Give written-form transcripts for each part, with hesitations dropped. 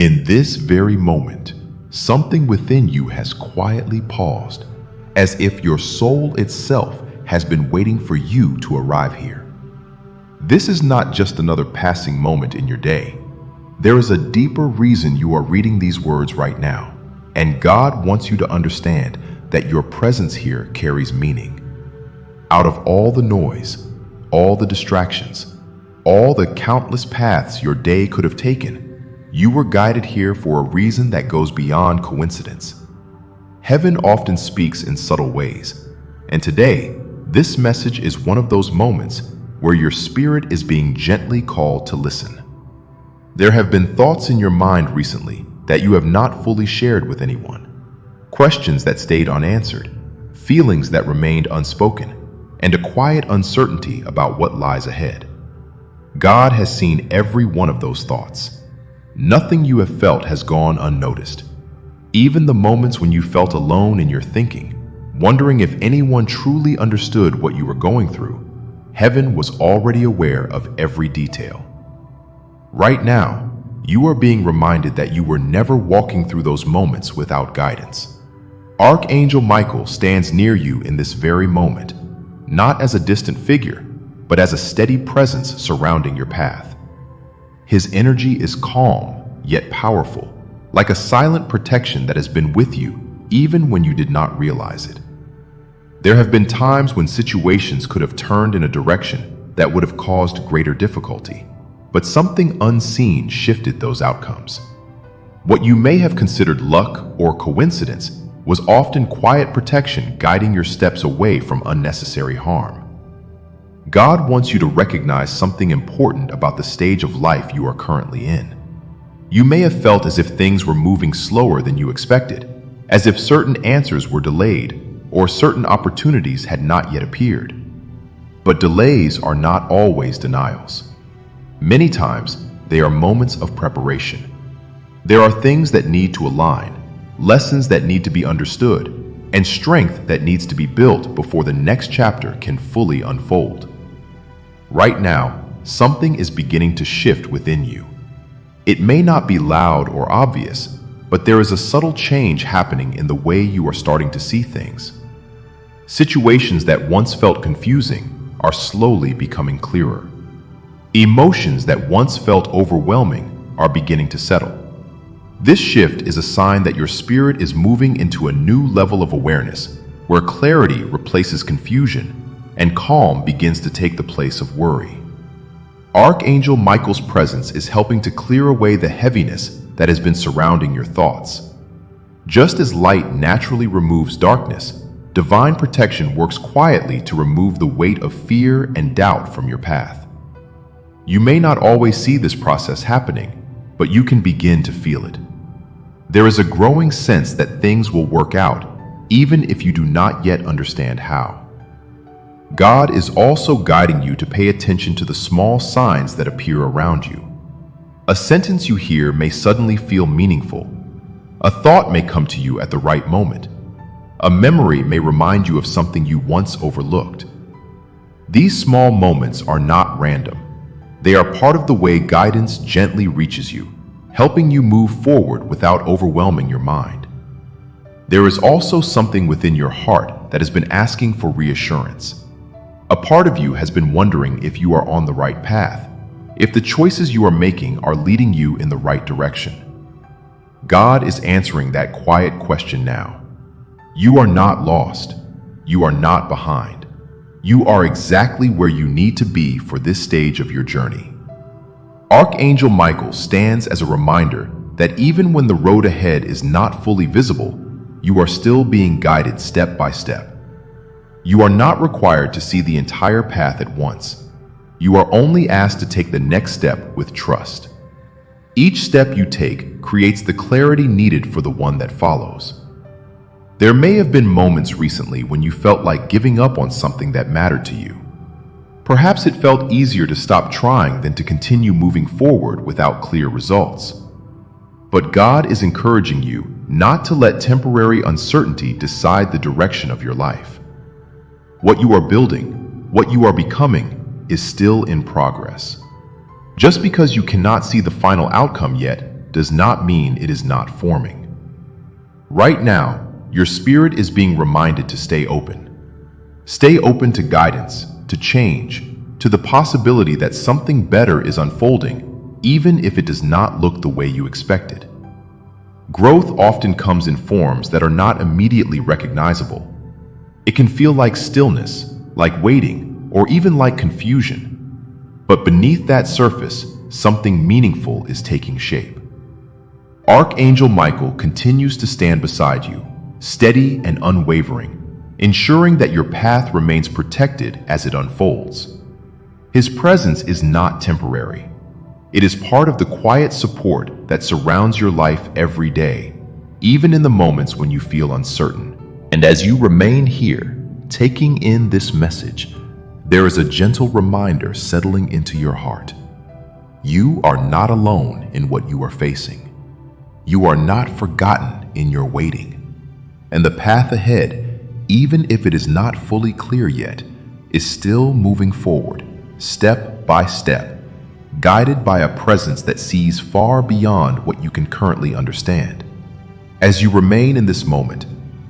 In this very moment, something within you has quietly paused, as if your soul itself has been waiting for you to arrive here. This is not just another passing moment in your day. There is a deeper reason you are reading these words right now, and God wants you to understand that your presence here carries meaning. Out of all the noise, all the distractions, all the countless paths your day could have taken, you were guided here for a reason that goes beyond coincidence. Heaven often speaks in subtle ways, and today, this message is one of those moments where your spirit is being gently called to listen. There have been thoughts in your mind recently that you have not fully shared with anyone, questions that stayed unanswered, feelings that remained unspoken, and a quiet uncertainty about what lies ahead. God has seen every one of those thoughts. Nothing you have felt has gone unnoticed. Even the moments when you felt alone in your thinking, wondering if anyone truly understood what you were going through, Heaven was already aware of every detail. Right now, you are being reminded that you were never walking through those moments without guidance. Archangel Michael stands near you in this very moment, not as a distant figure, but as a steady presence surrounding your path. His energy is calm, yet powerful, like a silent protection that has been with you even when you did not realize it. There have been times when situations could have turned in a direction that would have caused greater difficulty, but something unseen shifted those outcomes. What you may have considered luck or coincidence was often quiet protection guiding your steps away from unnecessary harm. God wants you to recognize something important about the stage of life you are currently in. You may have felt as if things were moving slower than you expected, as if certain answers were delayed or certain opportunities had not yet appeared. But delays are not always denials. Many times, they are moments of preparation. There are things that need to align, lessons that need to be understood, and strength that needs to be built before the next chapter can fully unfold. Right now, something is beginning to shift within you. It may not be loud or obvious, but there is a subtle change happening in the way you are starting to see things. Situations that once felt confusing are slowly becoming clearer. Emotions that once felt overwhelming are beginning to settle. This shift is a sign that your spirit is moving into a new level of awareness, where clarity replaces confusion and calm begins to take the place of worry. Archangel Michael's presence is helping to clear away the heaviness that has been surrounding your thoughts. Just as light naturally removes darkness, divine protection works quietly to remove the weight of fear and doubt from your path. You may not always see this process happening, but you can begin to feel it. There is a growing sense that things will work out, even if you do not yet understand how. God is also guiding you to pay attention to the small signs that appear around you. A sentence you hear may suddenly feel meaningful. A thought may come to you at the right moment. A memory may remind you of something you once overlooked. These small moments are not random. They are part of the way guidance gently reaches you, helping you move forward without overwhelming your mind. There is also something within your heart that has been asking for reassurance. A part of you has been wondering if you are on the right path, if the choices you are making are leading you in the right direction. God is answering that quiet question now. You are not lost. You are not behind. You are exactly where you need to be for this stage of your journey. Archangel Michael stands as a reminder that even when the road ahead is not fully visible, you are still being guided step by step. You are not required to see the entire path at once. You are only asked to take the next step with trust. Each step you take creates the clarity needed for the one that follows. There may have been moments recently when you felt like giving up on something that mattered to you. Perhaps it felt easier to stop trying than to continue moving forward without clear results. But God is encouraging you not to let temporary uncertainty decide the direction of your life. What you are building, what you are becoming, is still in progress. Just because you cannot see the final outcome yet does not mean it is not forming. Right now, your spirit is being reminded to stay open. Stay open to guidance, to change, to the possibility that something better is unfolding, even if it does not look the way you expected. Growth often comes in forms that are not immediately recognizable. It can feel like stillness, like waiting, or even like confusion. But beneath that surface, something meaningful is taking shape. Archangel Michael continues to stand beside you, steady and unwavering, ensuring that your path remains protected as it unfolds. His presence is not temporary. It is part of the quiet support that surrounds your life every day, even in the moments when you feel uncertain. And as you remain here, taking in this message, there is a gentle reminder settling into your heart. You are not alone in what you are facing. You are not forgotten in your waiting. And the path ahead, even if it is not fully clear yet, is still moving forward, step by step, guided by a presence that sees far beyond what you can currently understand. As you remain in this moment,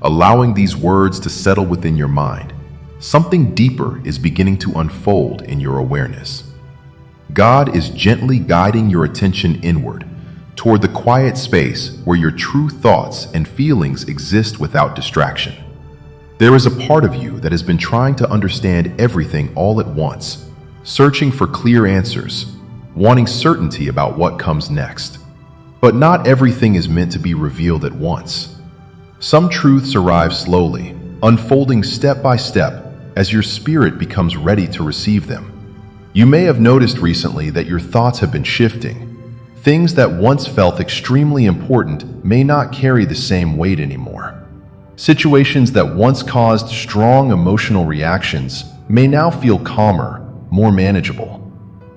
allowing these words to settle within your mind, something deeper is beginning to unfold in your awareness. God is gently guiding your attention inward, toward the quiet space where your true thoughts and feelings exist without distraction. There is a part of you that has been trying to understand everything all at once, searching for clear answers, wanting certainty about what comes next. But not everything is meant to be revealed at once. Some truths arrive slowly, unfolding step by step as your spirit becomes ready to receive them. You may have noticed recently that your thoughts have been shifting. Things that once felt extremely important may not carry the same weight anymore. Situations that once caused strong emotional reactions may now feel calmer, more manageable.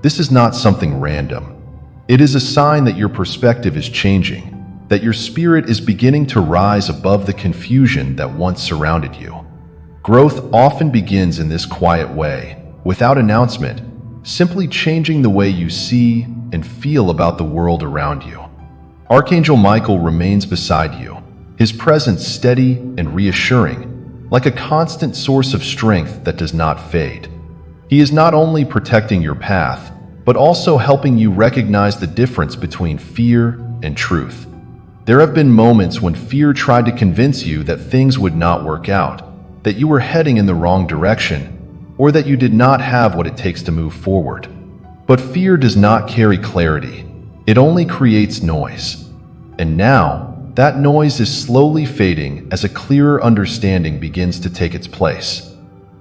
This is not something random. It is a sign that your perspective is changing, that your spirit is beginning to rise above the confusion that once surrounded you. Growth often begins in this quiet way, without announcement, simply changing the way you see and feel about the world around you. Archangel Michael remains beside you, his presence steady and reassuring, like a constant source of strength that does not fade. He is not only protecting your path, but also helping you recognize the difference between fear and truth. There have been moments when fear tried to convince you that things would not work out, that you were heading in the wrong direction, or that you did not have what it takes to move forward. But fear does not carry clarity. It only creates noise. And now, that noise is slowly fading as a clearer understanding begins to take its place.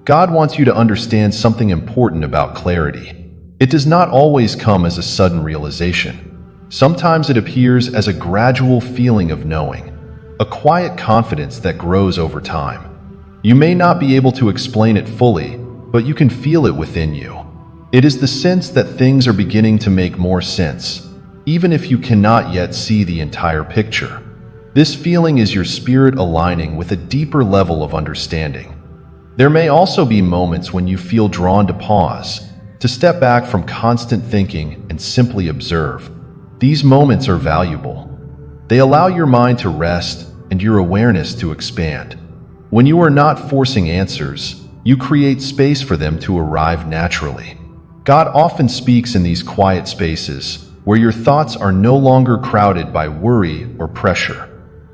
God wants you to understand something important about clarity. It does not always come as a sudden realization. Sometimes it appears as a gradual feeling of knowing, a quiet confidence that grows over time. You may not be able to explain it fully, but you can feel it within you. It is the sense that things are beginning to make more sense, even if you cannot yet see the entire picture. This feeling is your spirit aligning with a deeper level of understanding. There may also be moments when you feel drawn to pause, to step back from constant thinking and simply observe. These moments are valuable. They allow your mind to rest and your awareness to expand. When you are not forcing answers, you create space for them to arrive naturally. God often speaks in these quiet spaces, where your thoughts are no longer crowded by worry or pressure.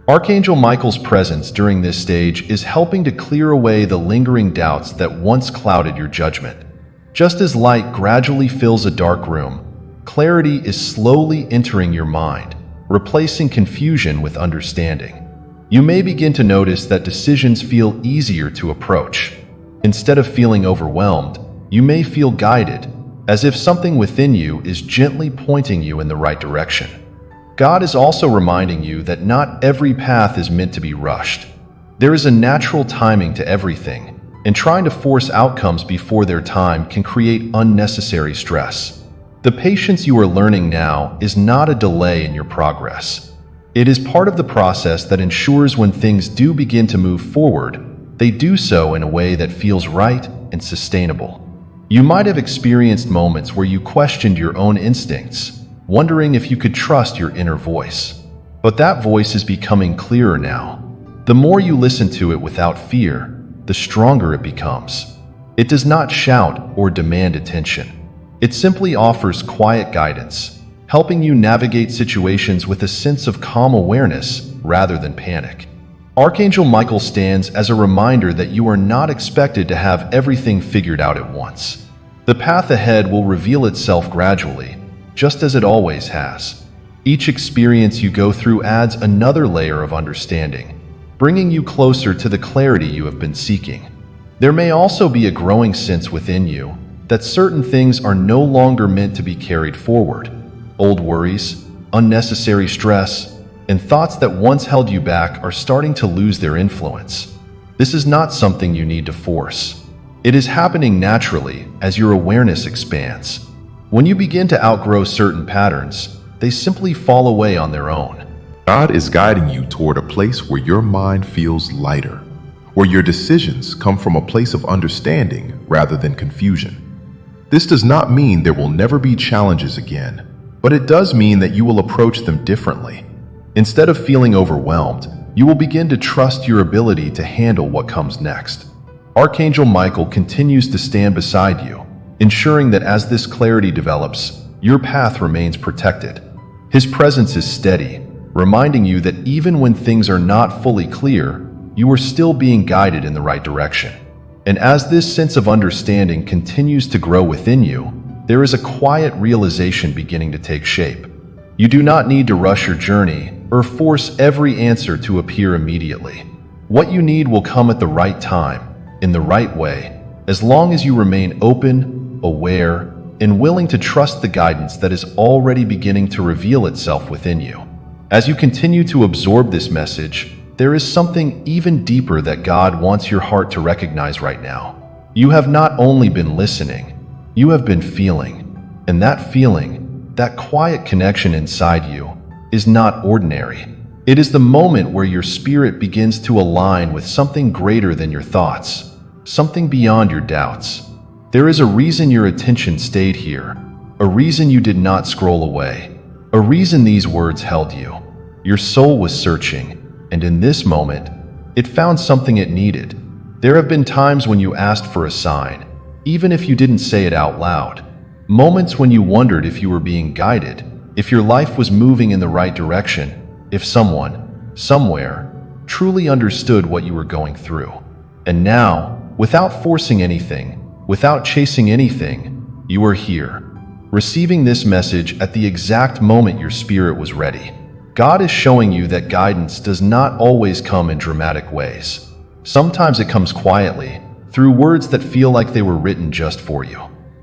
Archangel Michael's presence during this stage is helping to clear away the lingering doubts that once clouded your judgment. Just as light gradually fills a dark room, clarity is slowly entering your mind, replacing confusion with understanding. You may begin to notice that decisions feel easier to approach. Instead of feeling overwhelmed, you may feel guided, as if something within you is gently pointing you in the right direction. God is also reminding you that not every path is meant to be rushed. There is a natural timing to everything, and trying to force outcomes before their time can create unnecessary stress. The patience you are learning now is not a delay in your progress. It is part of the process that ensures when things do begin to move forward, they do so in a way that feels right and sustainable. You might have experienced moments where you questioned your own instincts, wondering if you could trust your inner voice. But that voice is becoming clearer now. The more you listen to it without fear, the stronger it becomes. It does not shout or demand attention. It simply offers quiet guidance, helping you navigate situations with a sense of calm awareness rather than panic. Archangel Michael stands as a reminder that you are not expected to have everything figured out at once. The path ahead will reveal itself gradually, just as it always has. Each experience you go through adds another layer of understanding, bringing you closer to the clarity you have been seeking. There may also be a growing sense within you that certain things are no longer meant to be carried forward. Old worries, unnecessary stress, and thoughts that once held you back are starting to lose their influence. This is not something you need to force. It is happening naturally as your awareness expands. When you begin to outgrow certain patterns, they simply fall away on their own. God is guiding you toward a place where your mind feels lighter, where your decisions come from a place of understanding rather than confusion. This does not mean there will never be challenges again, but it does mean that you will approach them differently. Instead of feeling overwhelmed, you will begin to trust your ability to handle what comes next. Archangel Michael continues to stand beside you, ensuring that as this clarity develops, your path remains protected. His presence is steady, reminding you that even when things are not fully clear, you are still being guided in the right direction. And as this sense of understanding continues to grow within you, there is a quiet realization beginning to take shape. You do not need to rush your journey or force every answer to appear immediately. What you need will come at the right time, in the right way, as long as you remain open, aware, and willing to trust the guidance that is already beginning to reveal itself within you. As you continue to absorb this message, there is something even deeper that God wants your heart to recognize right now. You have not only been listening, you have been feeling, and that feeling, that quiet connection inside you, is not ordinary. It is the moment where your spirit begins to align with something greater than your thoughts, something beyond your doubts. There is a reason your attention stayed here, a reason you did not scroll away, a reason these words held you. Your soul was searching, and in this moment, it found something it needed. There have been times when you asked for a sign, even if you didn't say it out loud. Moments when you wondered if you were being guided, if your life was moving in the right direction, if someone, somewhere, truly understood what you were going through. And now, without forcing anything, without chasing anything, you are here, receiving this message at the exact moment your spirit was ready. God is showing you that guidance does not always come in dramatic ways. Sometimes it comes quietly, through words that feel like they were written just for you.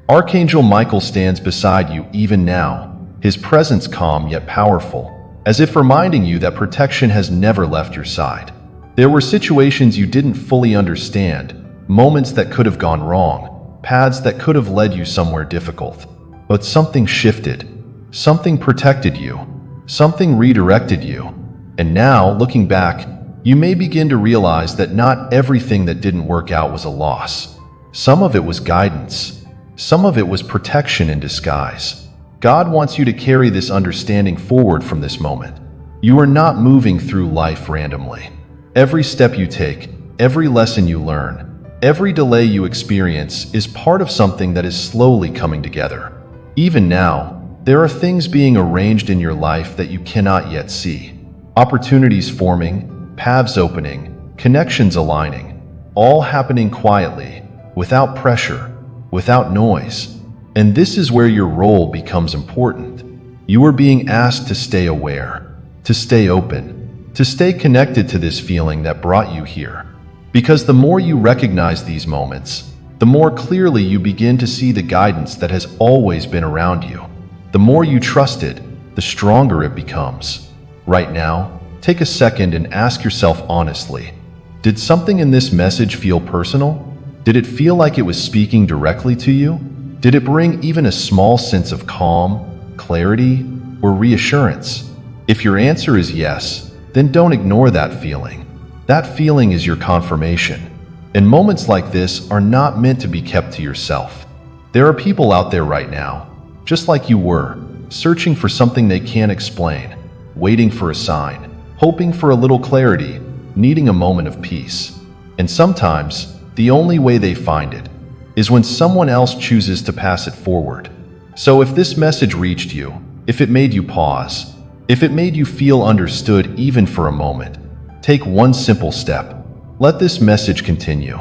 Archangel Michael stands beside you even now, his presence calm yet powerful, as if reminding you that protection has never left your side. There were situations you didn't fully understand, moments that could have gone wrong, paths that could have led you somewhere difficult. But something shifted, something protected you, something redirected you. And now, looking back, you may begin to realize that not everything that didn't work out was a loss. Some of it was guidance. Some of it was protection in disguise. God wants you to carry this understanding forward from this moment. You are not moving through life randomly. Every step you take, every lesson you learn, every delay you experience is part of something that is slowly coming together. Even now, there are things being arranged in your life that you cannot yet see. Opportunities forming, paths opening, connections aligning, all happening quietly, without pressure, without noise. And this is where your role becomes important. You are being asked to stay aware, to stay open, to stay connected to this feeling that brought you here. Because the more you recognize these moments, the more clearly you begin to see the guidance that has always been around you. The more you trust it, the stronger it becomes. Right now, take a second and ask yourself honestly, did something in this message feel personal? Did it feel like it was speaking directly to you? Did it bring even a small sense of calm, clarity, or reassurance? If your answer is yes, then don't ignore that feeling. That feeling is your confirmation. And moments like this are not meant to be kept to yourself. There are people out there right now, just like you were, searching for something they can't explain, waiting for a sign, hoping for a little clarity, needing a moment of peace. And sometimes, the only way they find it is when someone else chooses to pass it forward. So if this message reached you, if it made you pause, if it made you feel understood even for a moment, take one simple step. Let this message continue.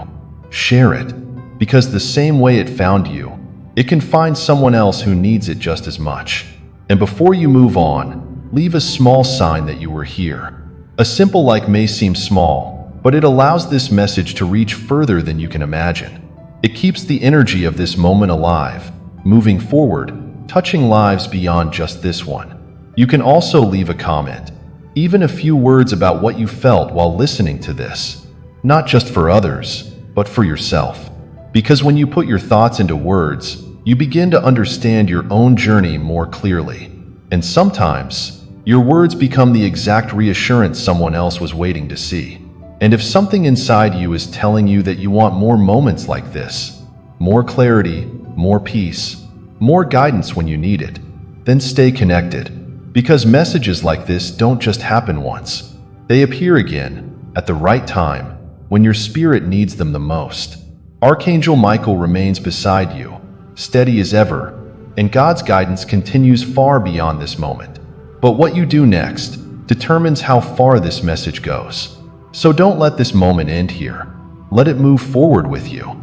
Share it, because the same way it found you, it can find someone else who needs it just as much. And before you move on, leave a small sign that you were here. A simple like may seem small, but it allows this message to reach further than you can imagine. It keeps the energy of this moment alive, moving forward, touching lives beyond just this one. You can also leave a comment, even a few words about what you felt while listening to this, not just for others, but for yourself. Because when you put your thoughts into words, you begin to understand your own journey more clearly. And sometimes, your words become the exact reassurance someone else was waiting to see. And if something inside you is telling you that you want more moments like this, more clarity, more peace, more guidance when you need it, then stay connected. Because messages like this don't just happen once. They appear again, at the right time, when your spirit needs them the most. Archangel Michael remains beside you, steady as ever, and God's guidance continues far beyond this moment. But what you do next determines how far this message goes. So don't let this moment end here. Let it move forward with you.